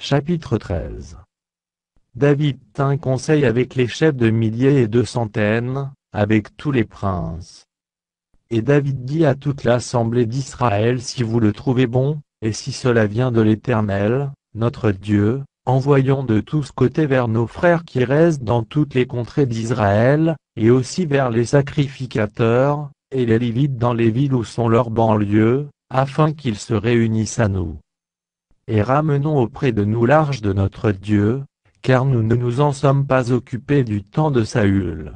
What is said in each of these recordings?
Chapitre 13. David tint conseil avec les chefs de milliers et de centaines, avec tous les princes. Et David dit à toute l'assemblée d'Israël: si vous le trouvez bon, et si cela vient de l'Éternel, notre Dieu, envoyons de tous côtés vers nos frères qui restent dans toutes les contrées d'Israël, et aussi vers les sacrificateurs, et les Lévites dans les villes où sont leurs banlieues, afin qu'ils se réunissent à nous. Et ramenons auprès de nous l'arche de notre Dieu, car nous ne nous en sommes pas occupés du temps de Saül.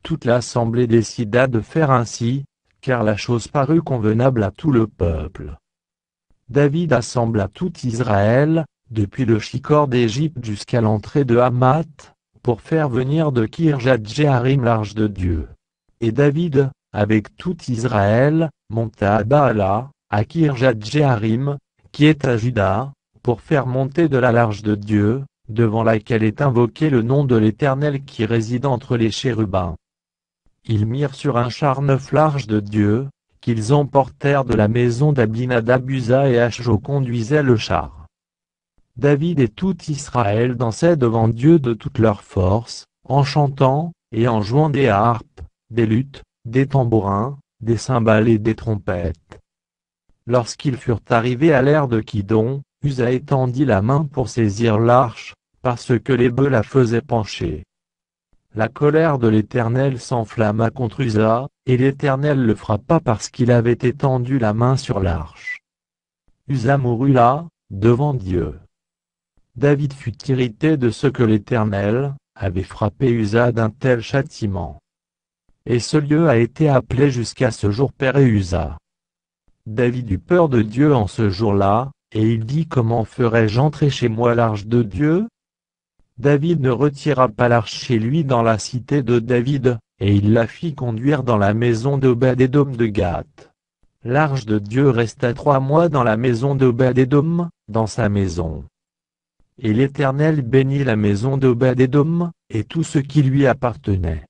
Toute l'assemblée décida de faire ainsi, car la chose parut convenable à tout le peuple. David assembla tout Israël, depuis le Shicor d'Égypte jusqu'à l'entrée de Hamath, pour faire venir de Kirjat-Jéarim l'arche de Dieu. Et David, avec tout Israël, monta à Baala, à Kirjat-Jéarim, qui est à Juda, pour faire monter de là l'arche de Dieu, devant laquelle est invoqué le nom de l'Éternel qui réside entre les chérubins. Ils mirent sur un char neuf l'arche de Dieu, qu'ils emportèrent de la maison d'Abinadab. Uza et Achjo conduisaient le char. David et tout Israël dansaient devant Dieu de toute leur force, en chantant, et en jouant des harpes, des luths, des tambourins, des cymbales et des trompettes. Lorsqu'ils furent arrivés à l'ère de Kidon, Uza étendit la main pour saisir l'arche, parce que les bœufs la faisaient pencher. La colère de l'Éternel s'enflamma contre Uza, et l'Éternel le frappa parce qu'il avait étendu la main sur l'arche. Uza mourut là, devant Dieu. David fut irrité de ce que l'Éternel avait frappé Uza d'un tel châtiment. Et ce lieu a été appelé jusqu'à ce jour Péré-Uza. David eut peur de Dieu en ce jour-là, et il dit: comment ferais-je entrer chez moi l'arche de Dieu? David ne retira pas l'arche chez lui dans la cité de David, et il la fit conduire dans la maison d'Obed-Édom de Gath. L'arche de Dieu resta 3 mois dans la maison d'Obed-Édom, dans sa maison. Et l'Éternel bénit la maison d'Obed-Édom, et tout ce qui lui appartenait.